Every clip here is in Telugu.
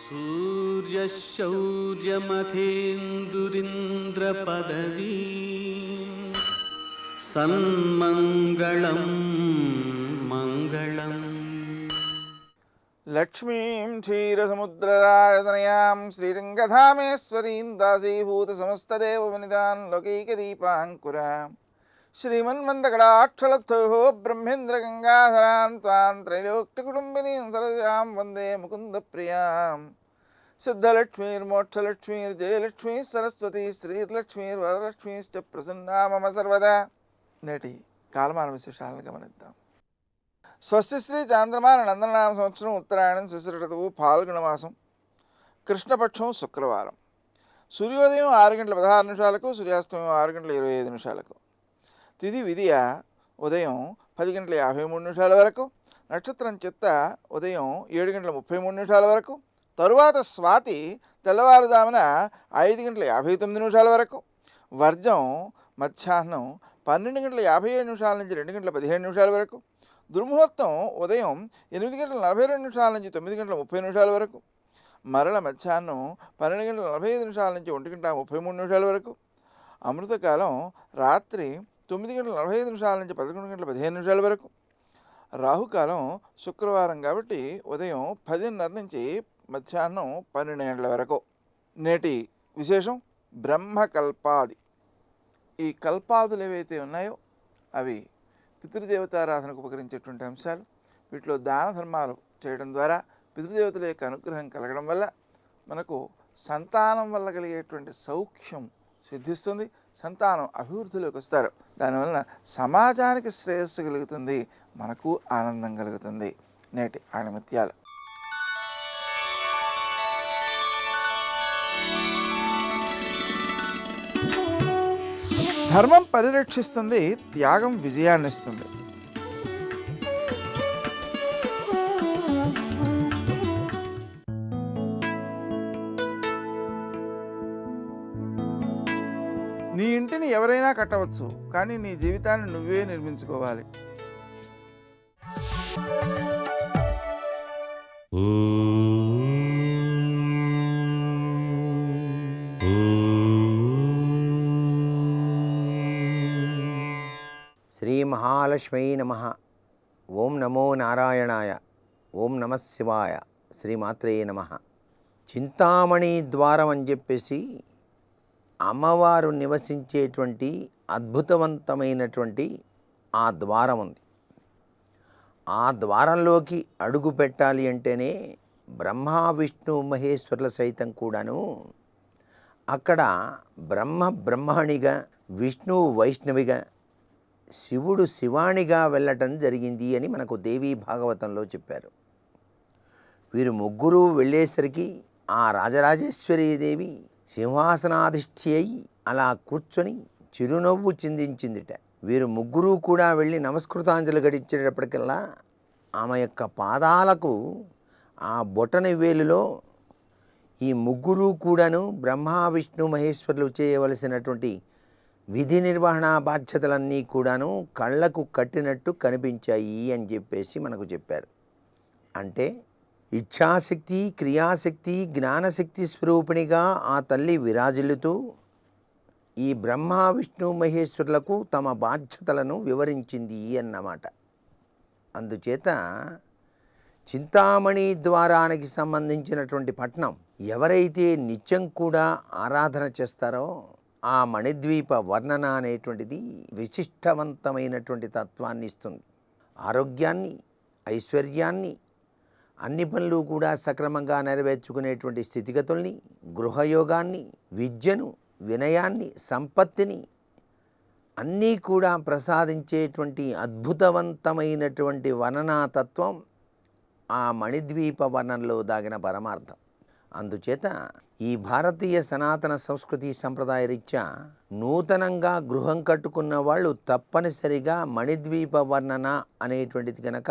सूर्यशौर्यमथेन्दुरिन्द्रपदवी सन्मङ्गलं मङ्गलम्। लक्ष्मीं क्षीरसमुद्रराजतनयां श्रीरङ्गधामेश्वरीं दासीभूतसमस्तदेववनितां लोकैकदीपाङ्कुरां श्रीमन्मन्दकटाक्षलब्धोः ब्रह्मेन्द्रगङ्गाधरां त्वां त्रैलोक्यकुटुम्बिनीं सरसां वन्दे मुकुन्दप्रियां। सिद्धलक्ष्मीर्मोक्षलक्ष्मीर्जयलक्ष्मीः सरस्वती श्रीलक्ष्मीर्वरलक्ष्मीश्च प्रसन्ना मम सर्वदा। నేటి కాలమాన విశేషాలను గమనిద్దాం. స్వస్తి శ్రీ చాంద్రమాన నందననామ సంవత్సరం ఉత్తరాయణం శిశిర ఋతువు ఫాల్గుణ మాసం కృష్ణపక్షం శుక్రవారం. సూర్యోదయం 6:16 సూర్యాస్తమయం 6:25 తిథి విధియ ఉదయం 10:53 వరకు, నక్షత్రం చిత్త ఉదయం 7:33 వరకు, తరువాత స్వాతి తెల్లవారుజామున 5:59 వరకు, వర్జం మధ్యాహ్నం 12:57 నుంచి 2:17 వరకు, దుర్ముహూర్తం ఉదయం 8:42 నుంచి 9:30 వరకు, మరల మధ్యాహ్నం 12:45 నుంచి 1:33 వరకు, అమృతకాలం రాత్రి 9:45 నుంచి 11:15 వరకు, రాహుకాలం శుక్రవారం కాబట్టి ఉదయం 10:30 నుంచి మధ్యాహ్నం 12 గంటల వరకు. నేటి విశేషం బ్రహ్మకల్పాది. ఈ కల్పాదులు ఏవైతే ఉన్నాయో అవి పితృదేవతారాధనకు ఉపకరించేటువంటి అంశాలు. వీటిలో దాన ధర్మాలు చేయడం ద్వారా పితృదేవతల యొక్క అనుగ్రహం కలగడం వల్ల మనకు సంతానం వల్ల కలిగేటువంటి సౌఖ్యం సిద్ధిస్తుంది, సంతానం అభివృద్ధిలోకి వస్తారు. దానివల్ల సమాజానికి శ్రేయస్సు కలుగుతుంది, మనకు ఆనందం కలుగుతుంది. నేటి ఆణిముత్యాలు. ధర్మం పరిరక్షిస్తుంది, త్యాగం విజయాన్నిస్తుంది. నీ ఇంటిని ఎవరైనా కట్టవచ్చు, కానీ నీ జీవితాన్ని నువ్వే నిర్మించుకోవాలి. శ్రీ మహాలక్ష్మీ నమః. ఓం నమో నారాయణాయ. ఓం నమ శివాయ. శ్రీమాత్రే నమః. చింతామణి ద్వారం అని చెప్పేసి అమ్మవారు నివసించేటువంటి అద్భుతవంతమైనటువంటి ఆ ద్వారం ఉంది. ఆ ద్వారంలోకి అడుగు పెట్టాలి అంటేనే బ్రహ్మ విష్ణు మహేశ్వరుల సైతం కూడాను అక్కడ బ్రహ్మ బ్రహ్మణిగా, విష్ణువు వైష్ణవిగా, శివుడు శివాణిగా వెళ్ళటం జరిగింది అని మనకు దేవీ భాగవతంలో చెప్పారు. వీరు ముగ్గురు వెళ్ళేసరికి ఆ రాజరాజేశ్వరీదేవి సింహాసనాధిష్ఠి అయి అలా కూర్చొని చిరునవ్వు చిందించిందిట. వీరు ముగ్గురు కూడా వెళ్ళి నమస్కృతాంజలి గడించేటప్పటికల్లా ఆమె యొక్క పాదాలకు ఆ బొటని వేలులో ఈ ముగ్గురు కూడాను బ్రహ్మ విష్ణు మహేశ్వరులు చేయవలసినటువంటి విధి నిర్వహణ బాధ్యతలన్నీ కూడాను కళ్ళకు కట్టినట్టు కనిపించాయి అని చెప్పేసి మనకు చెప్పారు. అంటే ఇచ్ఛాశక్తి, క్రియాశక్తి, జ్ఞానశక్తి స్వరూపిణిగా ఆ తల్లి విరాజిల్లుతూ ఈ బ్రహ్మ విష్ణు మహేశ్వరులకు తమ బాధ్యతలను వివరించింది అన్నమాట. అందుచేత చింతామణి ద్వారానికి సంబంధించినటువంటి పట్టణం ఎవరైతే నిత్యం కూడా ఆరాధన చేస్తారో ఆ మణిద్వీప వర్ణన అనేటువంటిది విశిష్టవంతమైనటువంటి తత్వాన్ని ఇస్తుంది. ఆరోగ్యాన్ని, ఐశ్వర్యాన్ని, అన్ని పనులు కూడా సక్రమంగా నెరవేర్చుకునేటువంటి స్థితిగతుల్ని, గృహయోగాన్ని, విద్యను, వినయాన్ని, సంపత్తిని అన్నీ కూడా ప్రసాదించేటువంటి అద్భుతవంతమైనటువంటి వర్ణనాతత్వం ఆ మణిద్వీప వర్ణంలో దాగిన పరమార్థం. అందుచేత ఈ భారతీయ సనాతన సంస్కృతి సంప్రదాయ రీత్యా నూతనంగా గృహం కట్టుకున్న వాళ్ళు తప్పనిసరిగా మణిద్వీప వర్ణన అనేటువంటిది కనుక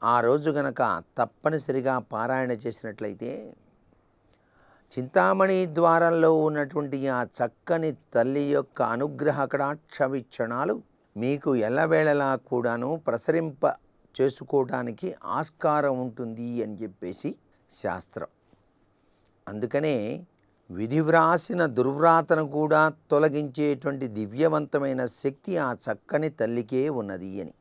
ఆ రోజు గనక తప్పనిసరిగా పారాయణ చేసినట్లయితే చింతామణి ద్వారంలో ఉన్నటువంటి ఆ చక్కని తల్లి యొక్క అనుగ్రహ కటాక్ష వీక్షణాలు మీకు ఎల్లవేళలా కూడాను ప్రసరింప చేసుకోవడానికి ఆస్కారం ఉంటుంది అని చెప్పేసి శాస్త్రం. అందుకనే విధి వ్రాసిన దుర్వ్రాతను కూడా తొలగించేటువంటి దివ్యవంతమైన శక్తి ఆ చక్కని తల్లికే ఉన్నది అని.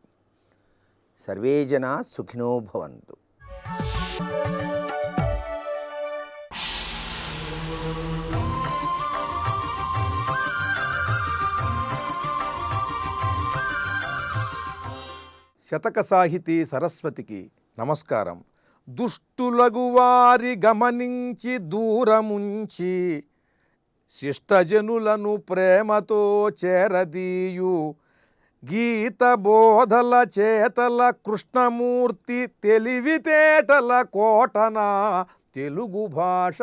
సర్వే జనా సుఖినో భవంతు. శతక సాహితీ సరస్వతికి నమస్కారం. దుష్టులగు వారి గమనించి దూరముంచి శిష్టజనులను ప్రేమతో చేరదీయు గీత బోధల చేతల కృష్ణమూర్తి తెలివితేటల కోటన తెలుగు భాష.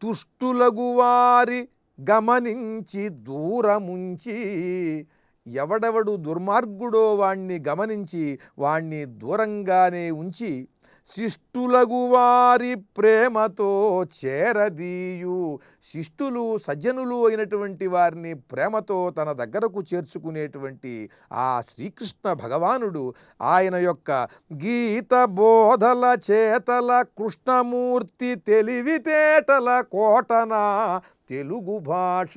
దుష్టులగు వారి గమనించి దూరముంచి, ఎవడెవడు దుర్మార్గుడో వాణ్ణి గమనించి వాణ్ణి దూరంగానే ఉంచి, శిష్టులగు వారి ప్రేమతో చేరదీయు, శిష్టులు సజ్జనులు అయినటువంటి వారిని ప్రేమతో తన దగ్గరకు చేర్చుకునేటువంటి ఆ శ్రీకృష్ణ భగవానుడు ఆయన యొక్క గీత బోధల చేతల కృష్ణమూర్తి తెలివితేటల కోటన తెలుగు భాష.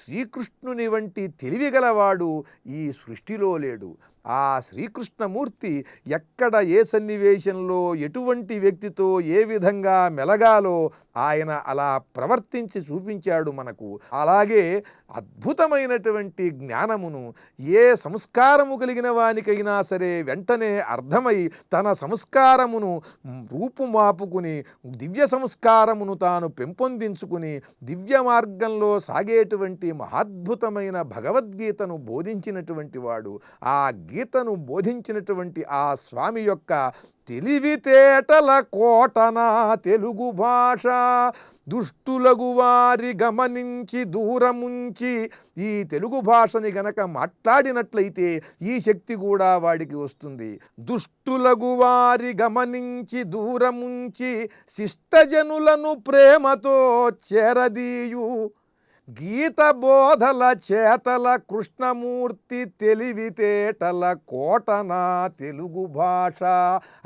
శ్రీకృష్ణుని వంటి తెలివిగలవాడు ఈ సృష్టిలో లేడు. ఆ శ్రీకృష్ణమూర్తి ఎక్కడ ఏ సన్నివేశంలో ఎటువంటి వ్యక్తితో ఏ విధంగా మెలగాలో ఆయన అలా ప్రవర్తించి చూపించాడు మనకు. అలాగే అద్భుతమైనటువంటి జ్ఞానమును ఏ సంస్కారము కలిగిన వానికైనా సరే వెంటనే అర్థమై తన సంస్కారమును రూపుమాపుకుని దివ్య సంస్కారమును తాను పెంపొందించుకుని దివ్య మార్గంలో సాగేటువంటి మహాద్భుతమైన భగవద్గీతను బోధించినటువంటి వాడు. ఆ గీతను బోధించినటువంటి ఆ స్వామి యొక్క తెలివితేటల కోటన తెలుగు భాష. దుష్టులగు వారి గమనించి దూరముంచి, ఈ తెలుగు భాషని గనక మాట్లాడినట్లయితే ఈ శక్తి కూడా వాడికి వస్తుంది. దుష్టులగు వారి గమనించి దూరముంచి శిష్టజనులను ప్రేమతో చేరదీయు గీత బోధల చేతల కృష్ణమూర్తి తెలివితేటల కోటన తెలుగు భాష.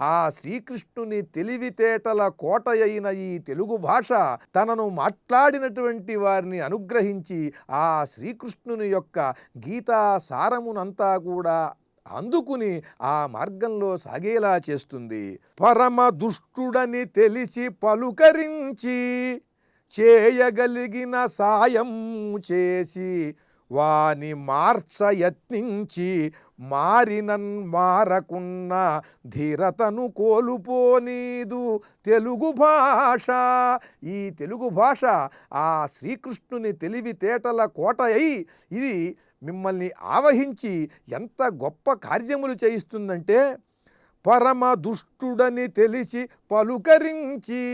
ఆ శ్రీకృష్ణుని తెలివితేటల కోట అయిన ఈ తెలుగు భాష తనను మాట్లాడినటువంటి వారిని అనుగ్రహించి ఆ శ్రీకృష్ణుని యొక్క గీతా సారమునంతా కూడా అందుకుని ఆ మార్గంలో సాగేలా చేస్తుంది. పరమ దుష్టుడని తెలిసి పలుకరించి చేయగలిగిన సాయం చేసి వాని మార్చయత్నించి మారినన్ మారకున్న ధీరతను కోల్పోనీదు తెలుగు భాష. ఈ తెలుగు భాష ఆ శ్రీకృష్ణుని తెలివితేటల కోట అయి ఇది మిమ్మల్ని ఆవహించి ఎంత గొప్ప కార్యములు చేయిస్తుందంటే, పరమ దుష్టుడని తెలిసి పలుకరించి,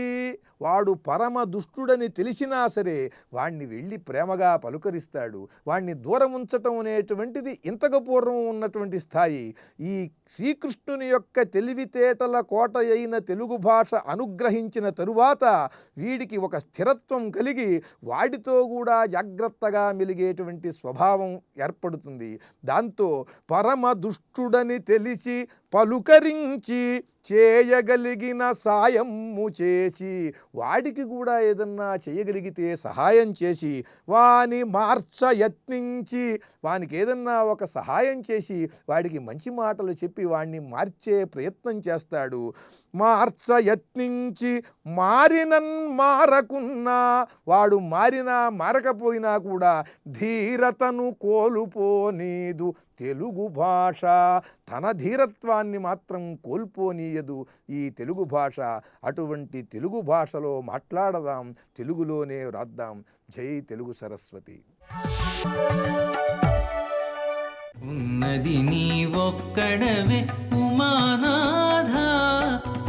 వాడు పరమ దుష్టుడని తెలిసినా సరే వాణ్ణి వెళ్ళి ప్రేమగా పలుకరిస్తాడు. వాణ్ణి దూరం ఉంచటం అనేటువంటిది ఇంతకు పూర్వం ఉన్నటువంటి స్థాయి. ఈ శ్రీకృష్ణుని యొక్క తెలివితేటల కోట అయిన తెలుగు భాష అనుగ్రహించిన తరువాత వీడికి ఒక స్థిరత్వం కలిగి వాడితో కూడా జాగ్రత్తగా మెలిగేటువంటి స్వభావం ఏర్పడుతుంది. దాంతో పరమ దుష్టుడని తెలిసి పలుకరించి చేయగలిగిన సాయము చేసి, వాడికి కూడా ఏదన్నా చేయగలిగితే సహాయం చేసి, వాని మార్చయత్నించి, వానికి ఏదన్నా ఒక సహాయం చేసి వాడికి మంచి మాటలు చెప్పి వాడిని మార్చే ప్రయత్నం చేస్తాడు. మార్చయత్నించి మారినన్ మారకున్నా, వాడు మారినా మారకపోయినా కూడా ధీరతను కోల్పోనీదు తెలుగు భాష. తన ధీరత్వాన్ని మాత్రం కోల్పోనీయదు ఈ తెలుగు భాష. అటువంటి తెలుగు భాషలో మాట్లాడదాం, తెలుగులోనే వ్రాద్దాం. జై తెలుగు సరస్వతి. ఉన్నది నీ ఒక్కడవే ఉమానాథ,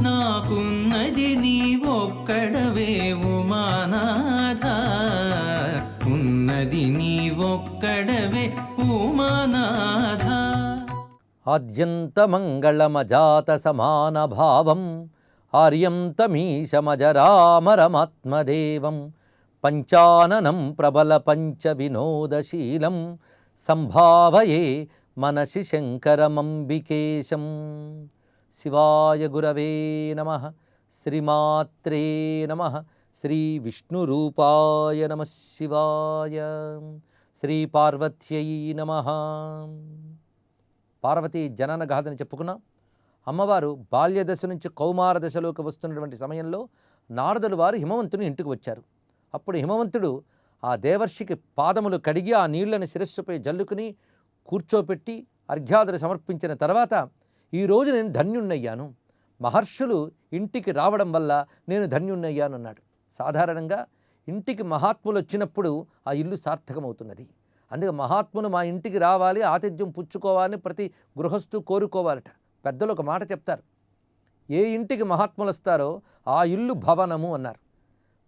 నాకున్నది నీ ఒక్కడవే ఉమానాథ. ఉన్నది నీ ఒక్కడవే ఉమానాథ. ఆద్యంతమంగళమజాత సమానభావం ఆర్యంతమీశమజరామరమాత్మదేవం పంచాననం ప్రబల పంచ వినోదశీలం సంభావయే మనసి శంకరమంబికేశం. శివాయ గురవే నమః. శ్రీమాత్రే నమః. శ్రీ విష్ణురూపాయ నమః శివాయ. శ్రీ పార్వత్యై నమః. పార్వతీ జనన గాథని చెప్పుకున్నాం. అమ్మవారు బాల్యదశ నుంచి కౌమార దశలోకి వస్తున్నటువంటి సమయంలో నారదులు వారు హిమవంతుని ఇంటికి వచ్చారు. అప్పుడు హిమవంతుడు ఆ దేవర్షికి పాదములు కడిగి ఆ నీళ్లను శిరస్సుపై జల్లుకుని కూర్చోపెట్టి అర్ఘ్యాదులు సమర్పించిన తర్వాత, ఈరోజు నేను ధన్యుణ్ణయ్యాను, మహర్షులు ఇంటికి రావడం వల్ల నేను ధన్యుణ్ణయ్యాను అన్నాడు. సాధారణంగా ఇంటికి మహాత్ములు వచ్చినప్పుడు ఆ ఇల్లు సార్థకమవుతున్నది. అందుకే మహాత్ములు మా ఇంటికి రావాలి, ఆతిథ్యం పుచ్చుకోవాలని ప్రతి గృహస్థు కోరుకోవాలట. పెద్దలు ఒక మాట చెప్తారు, ఏ ఇంటికి మహాత్ములు వస్తారో ఆ ఇల్లు భవనము అన్నారు.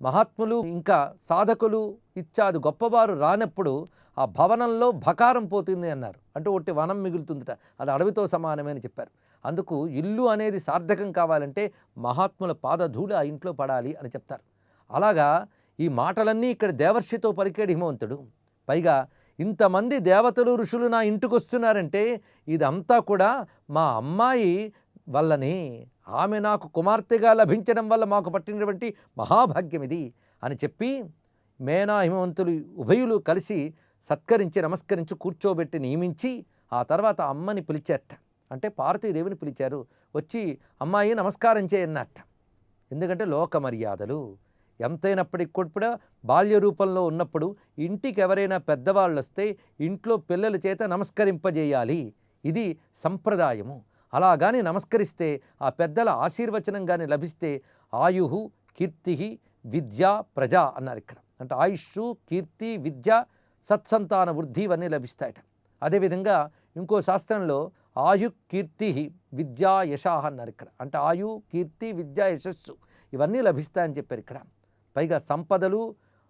మహాత్ములు ఇంకా సాధకులు ఇత్యాది గొప్పవారు రానప్పుడు ఆ భవనంలో భకారం పోతుంది అన్నారు. అంటే ఒట్టి వనం మిగులుతుందిట, అది అడవితో సమానమే అని చెప్పారు. అందుకు ఇల్లు అనేది సార్థకం కావాలంటే మహాత్ముల పాదధూళి ఆ ఇంట్లో పడాలి అని చెప్తారు. అలాగా ఈ మాటలన్నీ ఇక్కడ దేవర్షితో పలికేడు హిమవంతుడు. పైగా ఇంతమంది దేవతలు ఋషులు నా ఇంటికి వస్తున్నారంటే ఇదంతా కూడా మా అమ్మాయి వల్లనే, ఆమె నాకు కుమార్తెగా లభించడం వల్ల మాకు పట్టినటువంటి మహాభాగ్యం ఇది అని చెప్పి మేనా హిమవంతులు ఉభయులు కలిసి సత్కరించి నమస్కరించి కూర్చోబెట్టి నియమించి ఆ తర్వాత అమ్మని పిలిచారట. అంటే పార్వతీదేవిని పిలిచారు. వచ్చి అమ్మాయి నమస్కారం చేయన్నట్ట. ఎందుకంటే లోక మర్యాదలు ఎంతైనప్పటికి కూడా బాల్య రూపంలో ఉన్నప్పుడు ఇంటికి ఎవరైనా పెద్దవాళ్ళు వస్తే ఇంట్లో పిల్లల చేత నమస్కరింపజేయాలి, ఇది సంప్రదాయము. అలా కానీ నమస్కరిస్తే ఆ పెద్దల ఆశీర్వచనం కానీ లభిస్తే ఆయుః కీర్తి విద్య ప్రజ అన్నారు ఇక్కడ. అంటే ఆయుష్ కీర్తి విద్య సత్సంతాన వృద్ధి ఇవన్నీ లభిస్తాయట. అదేవిధంగా ఇంకో శాస్త్రంలో ఆయు కీర్తి విద్యా యశాహ అన్నారు ఇక్కడ. అంటే ఆయు కీర్తి విద్యా యశస్సు ఇవన్నీ లభిస్తాయని చెప్పారు ఇక్కడ. పైగా సంపదలు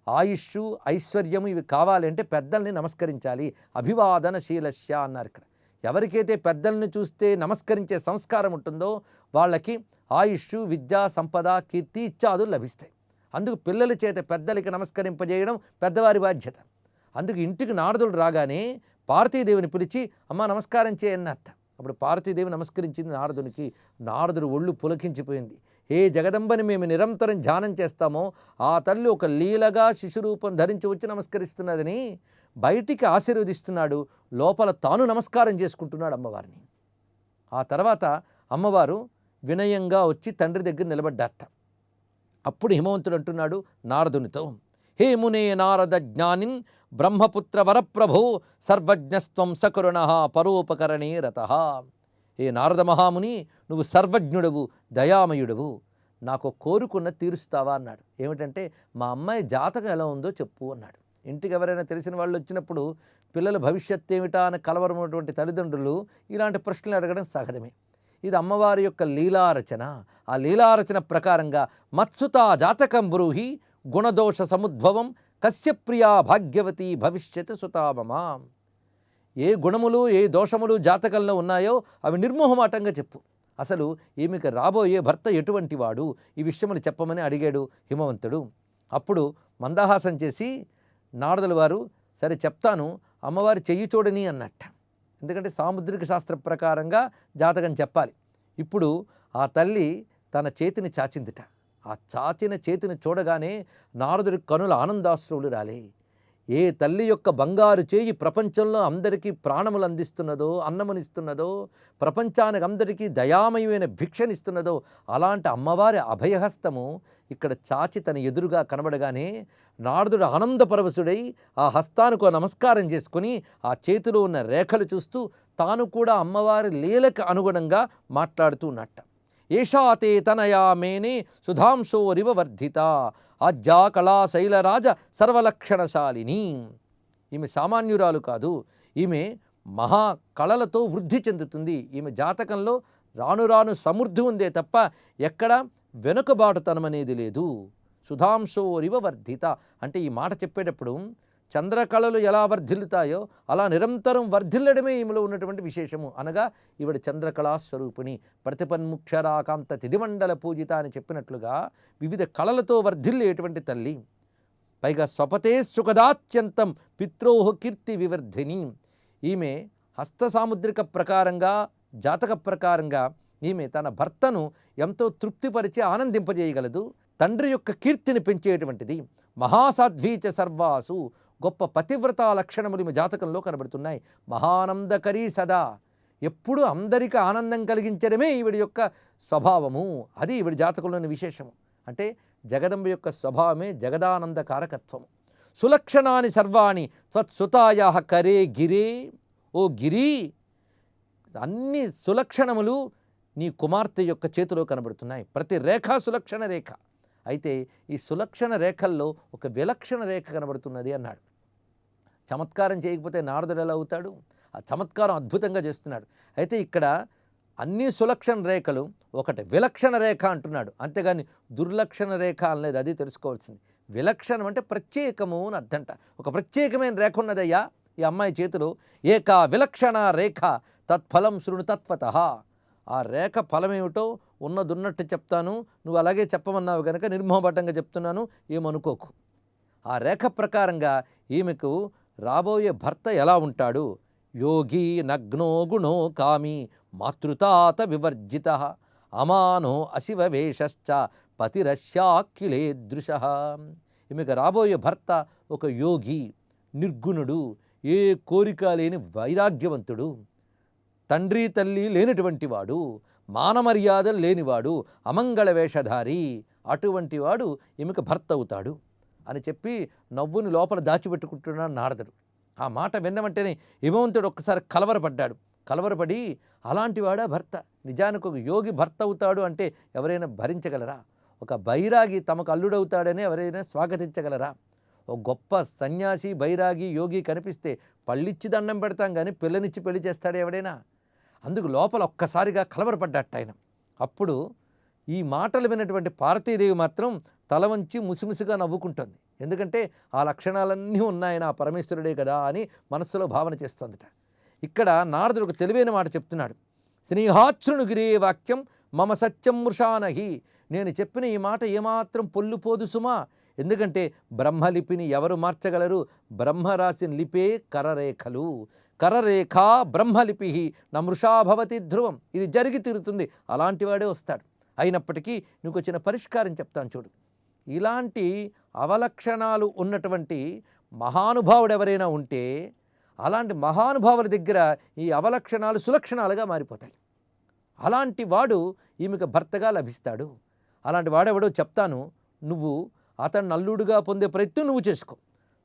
ఆయుష్ ఐశ్వర్యము ఇవి కావాలంటే పెద్దల్ని నమస్కరించాలి. అభివాదనశీలస్య అన్నారు ఇక్కడ. ఎవరికైతే పెద్దల్ని చూస్తే నమస్కరించే సంస్కారం ఉంటుందో వాళ్ళకి ఆయుష్ విద్య సంపద కీర్తి ఇత్యాదులు లభిస్తాయి. అందుకు పిల్లల చేత పెద్దలకి నమస్కరింపజేయడం పెద్దవారి బాధ్యత. అందుకు ఇంటికి నారదులు రాగానే పార్వతీదేవిని పిలిచి అమ్మ నమస్కారం చేయన్నట్ట. అప్పుడు పార్వతీదేవి నమస్కరించింది నారదునికి. నారదుడు ఒళ్ళు పులకించిపోయింది. ఏ జగదంబని మేము నిరంతరం ధ్యానం చేస్తామో ఆ తల్లి ఒక లీలగా శిశురూపం ధరించి వచ్చి నమస్కరిస్తున్నదని బయటికి ఆశీర్వదిస్తున్నాడు, లోపల తాను నమస్కారం చేసుకుంటున్నాడు అమ్మవారిని. ఆ తర్వాత అమ్మవారు వినయంగా వచ్చి తండ్రి దగ్గర నిలబడ్డారట. అప్పుడు హిమవంతుడు అంటున్నాడు నారదునితో, హే మునే నారద జ్ఞానిన్ బ్రహ్మపుత్ర వరప్రభో సర్వజ్ఞస్త్వం సకరుణ పరోపకరణే రతః. ఏ నారద మహాముని, నువ్వు సర్వజ్ఞుడవు, దయామయుడవు, నాకు కోరుకున్న తీరుస్తావా అన్నాడు. ఏమిటంటే మా అమ్మాయి జాతకం ఎలా ఉందో చెప్పు అన్నాడు. ఇంటికి ఎవరైనా తెలిసిన వాళ్ళు వచ్చినప్పుడు పిల్లల భవిష్యత్తు ఏమిటా అని కలవరమైనటువంటి తల్లిదండ్రులు ఇలాంటి ప్రశ్నలు అడగడం సహజమే. ఇది అమ్మవారి యొక్క లీలారచన. ఆ లీలారచన ప్రకారంగా మత్సుతా జాతకం బ్రూహి గుణదోష సముద్భవం కస్య ప్రియా భాగ్యవతి భవిష్యత్ సుతామమా. ఏ గుణములు ఏ దోషములు జాతకంలో ఉన్నాయో అవి నిర్మోహమాటంగా చెప్పు. అసలు ఈమెకి రాబోయే భర్త ఎటువంటి వాడు, ఈ విషయములు చెప్పమని అడిగాడు హిమవంతుడు. అప్పుడు మందహాసం చేసి నారదుల వారు సరే చెప్తాను, అమ్మవారి చెయ్యి చూడని అన్నట్ట. ఎందుకంటే సాముద్రిక శాస్త్ర ప్రకారంగా జాతకం చెప్పాలి. ఇప్పుడు ఆ తల్లి తన చేతిని చాచిందిట. ఆ చాచిన చేతిని చూడగానే నారదుడి కనుల ఆనందాశ్రువులు రాలే. ఏ తల్లి యొక్క బంగారు చేయి ప్రపంచంలో అందరికీ ప్రాణములు అందిస్తున్నదో, అన్నమునిస్తున్నదో, ప్రపంచానికి అందరికీ దయామయమైన భిక్షనిస్తున్నదో అలాంటి అమ్మవారి అభయహస్తము ఇక్కడ చాచి తన ఎదురుగా కనబడగానే నారదుడు ఆనందపరవశుడై ఆ హస్తానికి నమస్కారం చేసుకుని ఆ చేతిలో ఉన్న రేఖలు చూస్తూ తాను కూడా అమ్మవారి లీలకు అనుగుణంగా మాట్లాడుతూ ఉన్నట్ట. ఏషాతే తనయా మేనే సుధాంశోరివ వర్ధిత ఆజ్యా కళా శైలరాజ సర్వలక్షణశాలిని. ఈమె సామాన్యురాలు కాదు, ఈమె మహా కళలతో వృద్ధి చెందుతుంది. ఈమె జాతకంలో రాను రాను సమృద్ధి ఉందే తప్ప ఎక్కడ వెనుకబాటుతనం అనేది లేదు. సుధాంశోరివ వర్ధిత అంటే ఈ మాట చెప్పేటప్పుడు చంద్రకళలు ఎలా వర్ధిల్లుతాయో అలా నిరంతరం వర్ధిల్లడమే ఈమెలో ఉన్నటువంటి విశేషము. అనగా ఈవిడ చంద్రకళా స్వరూపిణి, ప్రతిపన్ముక్షరాకాంత తిదిమండల పూజిత అని చెప్పినట్లుగా వివిధ కళలతో వర్ధిల్లేటువంటి తల్లి. పైగా స్వపతే సుఖదాత్యంతం పిత్రోహ కీర్తి వివర్ధిని. ఈమె హస్త సాముద్రిక ప్రకారంగా జాతక ప్రకారంగా ఈమె తన భర్తను ఎంతో తృప్తిపరిచి ఆనందింపజేయగలదు. తండ్రి యొక్క కీర్తిని పెంచేటువంటిది. మహాసాధ్వీచ సర్వాసు, గొప్ప పతివ్రత లక్షణములు ఈమె జాతకంలో కనబడుతున్నాయి. మహానందకరీ సదా, ఎప్పుడు అందరికీ ఆనందం కలిగించడమే ఈవిడి యొక్క స్వభావము. అది ఈవిడి జాతకంలోని విశేషము. అంటే జగదంబ యొక్క స్వభావమే జగదానంద కారకత్వము. సులక్షణాని సర్వాణి త్వత్సుతాయాః కరే గిరే, ఓ గిరి, అన్ని సులక్షణములు నీ కుమార్తె యొక్క చేతిలో కనబడుతున్నాయి. ప్రతి రేఖ సులక్షణ రేఖ. అయితే ఈ సులక్షణ రేఖల్లో ఒక విలక్షణ రేఖ కనబడుతున్నది అన్నాడు. చమత్కారం చేయకపోతే నారదుడు ఎలా అవుతాడు? ఆ చమత్కారం అద్భుతంగా చేస్తున్నాడు. అయితే ఇక్కడ అన్ని సులక్షణ రేఖలు, ఒకటి విలక్షణ రేఖ అంటున్నాడు. అంతేగాని దుర్లక్షణ రేఖ అనలేదు. అది తెలుసుకోవాల్సింది. విలక్షణం అంటే ప్రత్యేకము అని అర్థంట. ఒక ప్రత్యేకమైన రేఖ ఉన్నదయ్యా ఈ అమ్మాయి చేతిలో. ఏకా విలక్షణ రేఖ తత్ఫలం శృణు తత్వతః. ఆ రేఖ ఫలం ఏమిటో ఉన్నదున్నట్టు చెప్తాను, నువ్వు అలాగే చెప్పమన్నావు కనుక నిర్మోహమాటంగా చెప్తున్నాను, ఏమనుకోకు. ఆ రేఖ ప్రకారంగా ఈమెకు రాబోయే భర్త ఎలా ఉంటాడు? యోగి నగ్నో గుణో కామి మాతృతాత వివర్జిత అమానో అశివవేషశ్చ పతిరస్యాఖిలేదృశ. ఈమెకు రాబోయే భర్త ఒక యోగి, నిర్గుణుడు, ఏ కోరిక లేని వైరాగ్యవంతుడు, తండ్రి తల్లి లేనటువంటి వాడు, మానమర్యాదలు లేనివాడు, అమంగళ వేషధారి, అటువంటి వాడు ఈమెకు భర్త అవుతాడు అని చెప్పి నవ్వుని లోపల దాచిపెట్టుకుంటున్నాడు నారదుడు. ఆ మాట విన్న వెంటనే హిమవంతుడు ఒక్కసారి కలవరపడ్డాడు. కలవరపడి అలాంటి వాడా భర్త? నిజానికి ఒక యోగి భర్త అవుతాడు అంటే ఎవరైనా భరించగలరా? ఒక బైరాగి తమకు అల్లుడవుతాడని ఎవరైనా స్వాగతించగలరా? ఒక గొప్ప సన్యాసి, బైరాగి, యోగి కనిపిస్తే పళ్ళిచ్చి దండం పెడతాం కానీ పిల్లనిచ్చి పెళ్లి చేస్తాడు ఎవడైనా? అందుకు లోపల ఒక్కసారిగా కలవరపడ్డట్టు ఆయన. అప్పుడు ఈ మాటలు విన్నటువంటి పార్వతీదేవి మాత్రం తల వంచి ముసిముసిగా నవ్వుకుంటుంది. ఎందుకంటే ఆ లక్షణాలన్నీ ఉన్నాయని ఆ పరమేశ్వరుడే కదా అని మనస్సులో భావన చేస్తుందట. ఇక్కడ నారదుడు ఒక తెలివైన మాట చెప్తున్నాడు. స్నేహాచ్రును గిరే వాక్యం మమ సత్యం మృషానహి. నేను చెప్పిన ఈ మాట ఏమాత్రం పొల్లుపోదు సుమా. ఎందుకంటే బ్రహ్మలిపిని ఎవరు మార్చగలరు? బ్రహ్మ రాసిన లిపే కరరేఖలు. కరరేఖ బ్రహ్మలిపి నమృషా భవతి ధ్రువం. ఇది జరిగి తీరుతుంది. అలాంటి వాడే వస్తాడు. అయినప్పటికీ నీకు వచ్చిన పరిష్కారం చెప్తాను చూడు. ఇలాంటి అవలక్షణాలు ఉన్నటువంటి మహానుభావుడు ఎవరైనా ఉంటే అలాంటి మహానుభావుల దగ్గర ఈ అవలక్షణాలు సులక్షణాలుగా మారిపోతాయి. అలాంటి వాడు ఈమెకు భర్తగా లభిస్తాడు. అలాంటి వాడెవడో చెప్తాను, నువ్వు అతన్ని అల్లుడుగా పొందే ప్రయత్నం నువ్వు చేసుకో.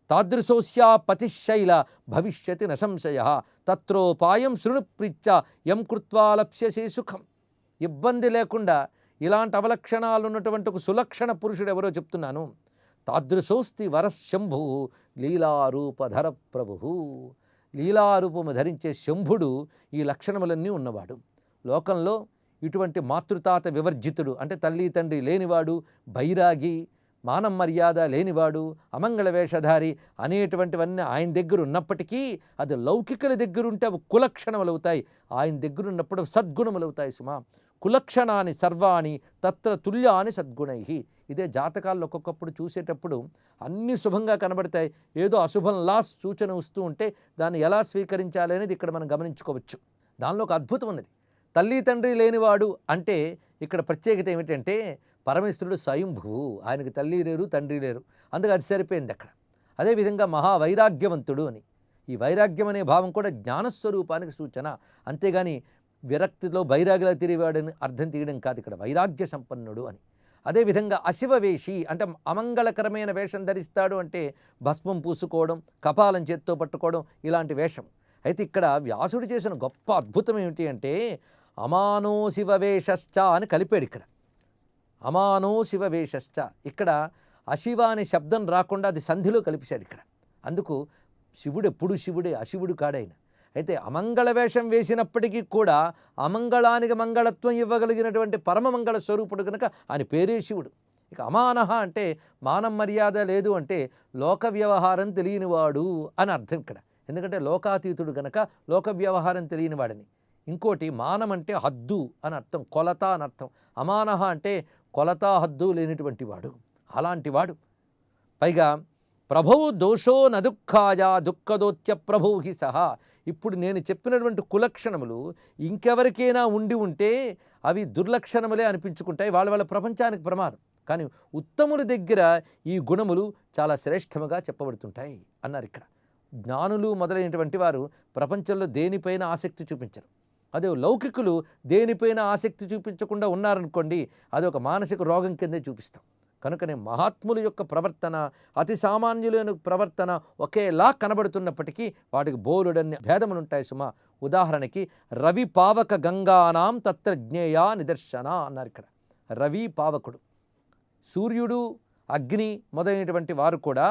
తాదృశోస్యా పతిశైల భవిష్యతి న సంశయ తత్రోపాయం శృణు ప్రీత్య యం కృత్వా లప్స్యసే సుఖం. ఇబ్బంది లేకుండా ఇలాంటి అవలక్షణాలు ఉన్నటువంటి ఒక సులక్షణ పురుషుడు ఎవరో చెప్తున్నాను. తాదృశోస్తి వరశంభు లీలారూపధర ప్రభు. లీలారూపము ధరించే శంభుడు ఈ లక్షణములన్నీ ఉన్నవాడు. లోకంలో ఇటువంటి మాతృతాత వివర్జితుడు అంటే తల్లి తండ్రి లేనివాడు, బైరాగి, మానం మర్యాద లేనివాడు, అమంగళ వేషధారి అనేటువంటివన్నీ ఆయన దగ్గర ఉన్నప్పటికీ అది లౌకికుల దగ్గర ఉంటే అవి కులక్షణములు అవుతాయి. ఆయన దగ్గర ఉన్నప్పుడు సద్గుణములు అవుతాయి సుమా. కులక్షణాన్ని సర్వాణి తత్ర తుల్యాని సద్గుణై. ఇదే జాతకాల్లో ఒక్కొక్కప్పుడు చూసేటప్పుడు అన్ని శుభంగా కనబడతాయి, ఏదో అశుభంలా సూచన వస్తూ ఉంటే దాన్ని ఎలా స్వీకరించాలి అనేది ఇక్కడ మనం గమనించుకోవచ్చు. దానిలో ఒక అద్భుతం ఉన్నది. తల్లి తండ్రి లేనివాడు అంటే ఇక్కడ ప్రత్యేకత ఏమిటంటే పరమేశ్వరుడు స్వయంభువు. ఆయనకి తల్లి లేరు, తండ్రి లేరు. అందుకు అది సరిపోయింది అక్కడ. అదేవిధంగా మహావైరాగ్యవంతుడు అని. ఈ వైరాగ్యం అనే భావం కూడా జ్ఞానస్వరూపానికి సూచన. అంతేగాని విరక్తిలో బైరాగిలా తిరిగాడని అర్థం తీయడం కాదు. ఇక్కడ వైరాగ్య సంపన్నుడు అని. అదేవిధంగా అశివవేషి అంటే అమంగళకరమైన వేషం ధరిస్తాడు అంటే భస్మం పూసుకోవడం, కపాలం చేత్తో పట్టుకోవడం, ఇలాంటి వేషం. అయితే ఇక్కడ వ్యాసుడు చేసిన గొప్ప అద్భుతం ఏమిటి అంటే అమానో శివవేషశ్చ అని కలిపాడు. ఇక్కడ అమానో శివవేషశ్చ, ఇక్కడ అశివ అనే శబ్దం రాకుండా అది సంధిలో కలిపేశాడు ఇక్కడ. అందుకు శివుడు ఎప్పుడు శివుడే, అశివుడు కాడైన. అయితే అమంగళ వేషం వేసినప్పటికీ కూడా అమంగళానికి మంగళత్వం ఇవ్వగలిగినటువంటి పరమమంగళ స్వరూపుడు కనుక ఆయన పేరే శివుడు. ఇక అమానహ అంటే మానం మర్యాద లేదు అంటే లోక వ్యవహారం తెలియనివాడు అని అర్థం ఇక్కడ. ఎందుకంటే లోకాతీతుడు గనక లోక వ్యవహారం తెలియనివాడని. ఇంకోటి మానం అంటే హద్దు అని అర్థం, కొలత అని అర్థం. అమానహ అంటే కొలత హద్దు లేనిటువంటి వాడు, అలాంటి వాడు. పైగా ప్రభౌ దోషో నదుఃఖాయ దుఃఖదోత్య ప్రభౌ హి సహా. ఇప్పుడు నేను చెప్పినటువంటి కులక్షణములు ఇంకెవరికైనా ఉండి ఉంటే అవి దుర్లక్షణములే అనిపించుకుంటాయి, వాళ్ళ వాళ్ళ ప్రపంచానికి ప్రమాదం. కానీ ఉత్తముల దగ్గర ఈ గుణములు చాలా శ్రేష్టముగా చెప్పబడుతుంటాయి అన్నారు ఇక్కడ. జ్ఞానులు మొదలైనటువంటి వారు ప్రపంచంలో దేనిపైన ఆసక్తి చూపించరు. అదే లౌకికులు దేనిపైన ఆసక్తి చూపించకుండా ఉన్నారనుకోండి, అది ఒక మానసిక రోగం కిందే చూపిస్తాం. కనుకనే మహాత్ముల యొక్క ప్రవర్తన, అతి సామాన్యులైన ప్రవర్తన ఒకేలా కనబడుతున్నప్పటికీ వాటికి బోలుడన్ని భేదములుంటాయి సుమా. ఉదాహరణకి రవి పావక గంగానాం తత్ర జ్ఞేయా నిదర్శన అన్నారు ఇక్కడ. రవి పావకుడు, సూర్యుడు, అగ్ని మొదలైనటువంటి వారు కూడా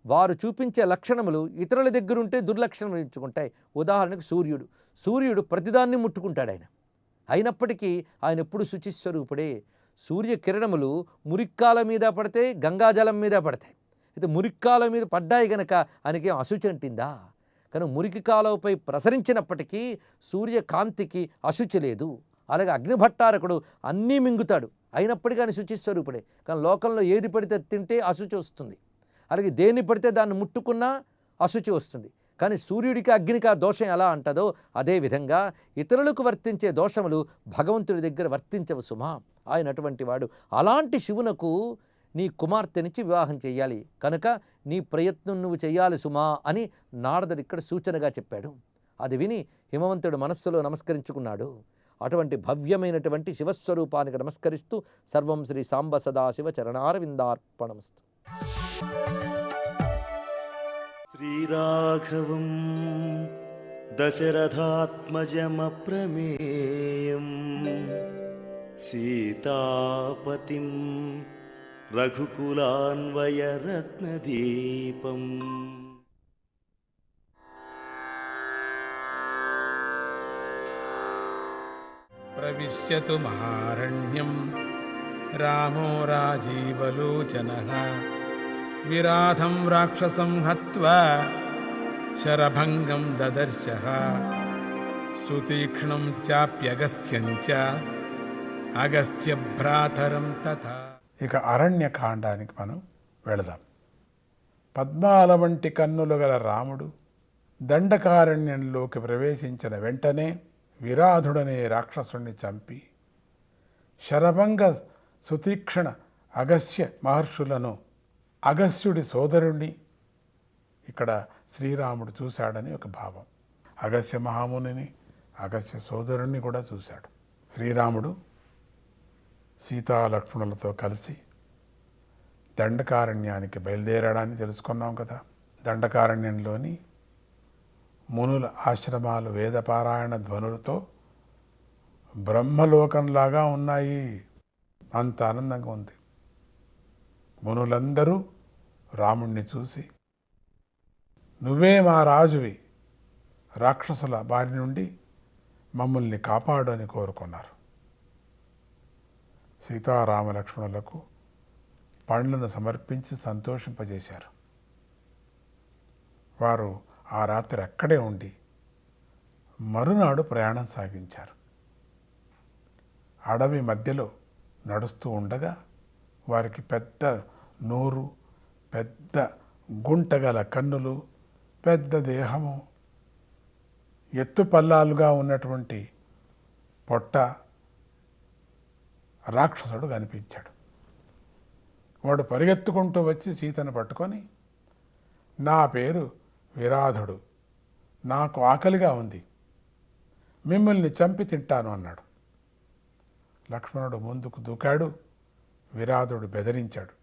వారు చూపించే లక్షణములు ఇతరుల దగ్గర ఉంటే దుర్లక్షణములు ఎంచుకుంటాయి. ఉదాహరణకు సూర్యుడు ప్రతిదాన్ని ముట్టుకుంటాడు. అయినప్పటికీ ఆయన ఎప్పుడు శుచిస్వరూపుడే. సూర్యకిరణములు మురిక్కాల మీద పడితే గంగాజలం మీద పడతాయి. అయితే మురిక్కాల మీద పడ్డాయి గనక ఆయనకి అశుచి అంటిందా? కానీ మురికి కాలువపై ప్రసరించినప్పటికీ సూర్యకాంతికి అశుచి లేదు. అలాగే అగ్నిభట్టారకుడు అన్నీ మింగుతాడు, అయినప్పటికీ ఆయన శుచిస్వరూపుడే. కానీ లోకంలో ఏది పడితే తింటే అశుచి వస్తుంది, అలాగే దేన్ని పడితే దాన్ని ముట్టుకున్నా అశుచి వస్తుంది. కానీ సూర్యుడికి అగ్నికి ఆ దోషం ఎలా అంటదో అదేవిధంగా ఇతరులకు వర్తించే దోషములు భగవంతుడి దగ్గర వర్తించవు సుమా. ఆయన అటువంటి వాడు. అలాంటి శివునకు నీ కుమార్తెనిచ్చి వివాహం చేయాలి, కనుక నీ ప్రయత్నం నువ్వు చేయాలి సుమా అని నారదుడు ఇక్కడ సూచనగా చెప్పాడు. అది విని హిమవంతుడు మనస్సులో నమస్కరించుకున్నాడు. అటువంటి భవ్యమైనటువంటి శివస్వరూపానికి నమస్కరిస్తూ సర్వం శ్రీ సాంబ సదాశివ చరణారవిందార్పణమస్తు. శ్రీరాఘవం దశరథాత్మజమప్రమేయం సీతాపతిం రఘుకులాన్వయరత్నదీపం. ప్రవిశ్యతు మహారణ్యం రామో రాజీవలోచనః విరాధం రాక్షసం హత్వా శరభంగం దదర్శః సుతీక్ష్ణం చాప్యగస్త్యం చ అగస్త్యభ్రాతరం తథా. ఇక అరణ్యకాండానికి మనం వెళదాం. పద్మాల వంటి కన్నులు గల రాముడు దండకారణ్యంలోకి ప్రవేశించిన వెంటనే విరాధుడనే రాక్షసుని చంపి శరభంగ సుతీక్షణ అగస్త్య మహర్షులను, అగస్త్యుడి సోదరుణ్ణి ఇక్కడ శ్రీరాముడు చూశాడని ఒక భావం. అగస్త్య మహామునిని, అగస్త్య సోదరుణ్ణి కూడా చూశాడు. శ్రీరాముడు సీతాలక్ష్మణులతో కలిసి దండకారణ్యానికి బయలుదేరాడని తెలుసుకున్నాం కదా. దండకారణ్యంలోని మునుల ఆశ్రమాలు వేదపారాయణ ధ్వనులతో బ్రహ్మలోకంలాగా ఉన్నాయి. అంత ఆనందంగా ఉంది. మునులందరూ రాముణ్ణి చూసి నువ్వే మా రాజువి, రాక్షసుల బారి నుండి మమ్మల్ని కాపాడు అని కోరుకున్నారు. సీతారామలక్ష్మణులకు పండ్లను సమర్పించి సంతోషింపజేశారు. వారు ఆ రాత్రి అక్కడే ఉండి మరునాడు ప్రయాణం సాగించారు. అడవి మధ్యలో నడుస్తూ ఉండగా వారికి పెద్ద నోరు, పెద్ద గుంటగల కన్నులు, పెద్ద దేహము, ఎత్తు పల్లాలుగా ఉన్నటువంటి పొట్ట రాక్షసుడు కనిపించాడు. వాడు పరిగెత్తుకుంటూ వచ్చి సీతను పట్టుకొని, నా పేరు విరాధుడు, నాకు ఆకలిగా ఉంది, మిమ్మల్ని చంపి తింటాను అన్నాడు. లక్ష్మణుడు ముందుకు దూకాడు. విరాధుడు బెదిరించాడు.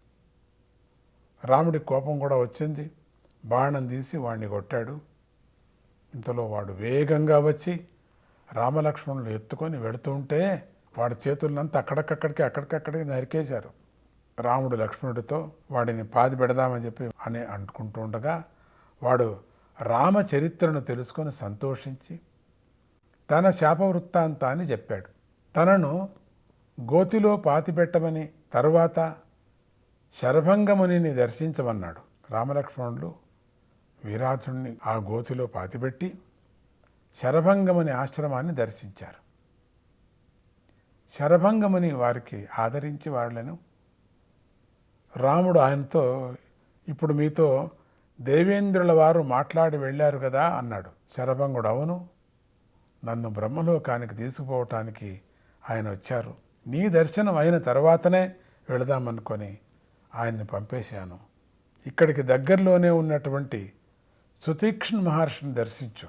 రాముడి కోపం కూడా వచ్చింది. బాణం తీసి వాడిని కొట్టాడు. ఇంతలో వాడు వేగంగా వచ్చి రామలక్ష్మణులు ఎత్తుకొని వెళుతూ ఉంటే వాడి చేతులంతా అక్కడికక్కడికి నరికేశారు. రాముడు లక్ష్మణుడితో వాడిని పాతి పెడదామని చెప్పి అని అనుకుంటూ ఉండగా వాడు రామచరిత్రను తెలుసుకొని సంతోషించి తన శాపవృత్తాంతాన్ని చెప్పాడు. తనను గోతిలో పాతిపెట్టమని, తరువాత శరభంగమునిని దర్శించమన్నాడు. రామలక్ష్మణులు విరాధుణ్ణి ఆ గోతిలో పాతిపెట్టి శరభంగముని ఆశ్రమాన్ని దర్శించారు. శరభంగముని వారికి ఆదరించి వాళ్ళను, రాముడు ఆయనతో, ఇప్పుడు మీతో దేవేంద్రుల వారు మాట్లాడి వెళ్ళారు కదా అన్నాడు. శరభంగుడు, అవును, నన్ను బ్రహ్మలోకానికి తీసుకుపోవటానికి ఆయన వచ్చారు. నీ దర్శనం అయిన తర్వాతనే వెళదామనుకొని ఆయన్ని పంపేశాను. ఇక్కడికి దగ్గరలోనే ఉన్నటువంటి సుతీక్ష్ణ మహర్షిని దర్శించు,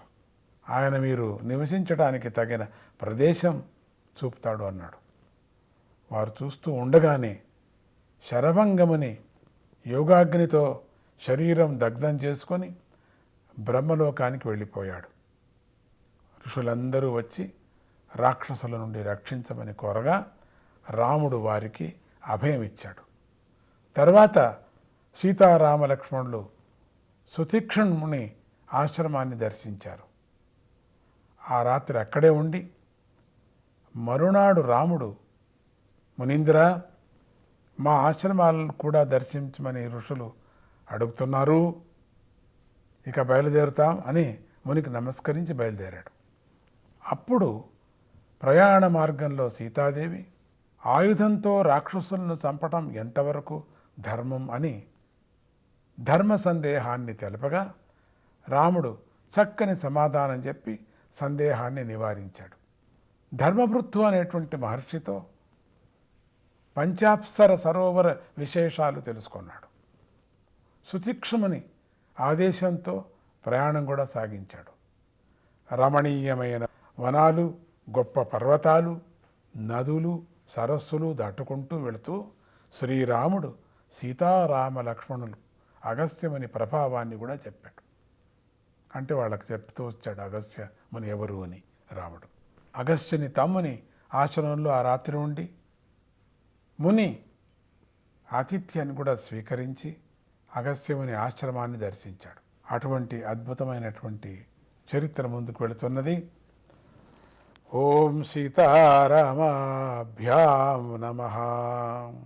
ఆయన మీరు నివసించడానికి తగిన ప్రదేశం చూపుతాడు అన్నాడు. వారు చూస్తూ ఉండగానే శరభంగముని యోగాగ్నితో శరీరం దగ్ధం చేసుకొని బ్రహ్మలోకానికి వెళ్ళిపోయాడు. ఋషులందరూ వచ్చి రాక్షసుల నుండి రక్షించమని కోరగా రాముడు వారికి అభయం ఇచ్చాడు. తర్వాత సీతారామలక్ష్మణులు సుతీక్ష్ణుని ఆశ్రమాన్ని దర్శించారు. ఆ రాత్రి అక్కడే ఉండి మరునాడు రాముడు, మునీంద్ర, మా ఆశ్రమాలను కూడా దర్శించమని ఋషులు అడుగుతున్నారు, ఇక బయలుదేరుతాం అని మునికి నమస్కరించి బయలుదేరాడు. అప్పుడు ప్రయాణ మార్గంలో సీతాదేవి ఆయుధంతో రాక్షసులను చంపటం ఎంతవరకు ధర్మం అని ధర్మ సందేహాన్ని తెలపగా రాముడు చక్కని సమాధానం చెప్పి సందేహాన్ని నివారించాడు. ధర్మభృత్తు అనేటువంటి మహర్షితో పంచాప్సర సరోవర విశేషాలు తెలుసుకున్నాడు. సుతీక్ష్ణముని ఆదేశంతో ప్రయాణం కూడా సాగించాడు. రమణీయమైన వనాలు, గొప్ప పర్వతాలు, నదులు, సరస్సులు దాటుకుంటూ వెళుతూ శ్రీరాముడు సీతారామ లక్ష్మణులు అగస్త్యముని ప్రభావాన్ని కూడా చెప్పాడు. అంటే వాళ్ళకి చెప్తూ వచ్చాడు అగస్త్య ముని ఎవరు అని రాముడు. అగస్త్యుని తమ్ముని ఆశ్రమంలో ఆ రాత్రి ఉండి ముని ఆతిథ్యాన్ని కూడా స్వీకరించి అగస్త్యముని ఆశ్రమాన్ని దర్శించాడు. అటువంటి అద్భుతమైనటువంటి చరిత్ర ముందుకు వెళుతున్నది. ఓం సీతారామాభ్యాం నమః.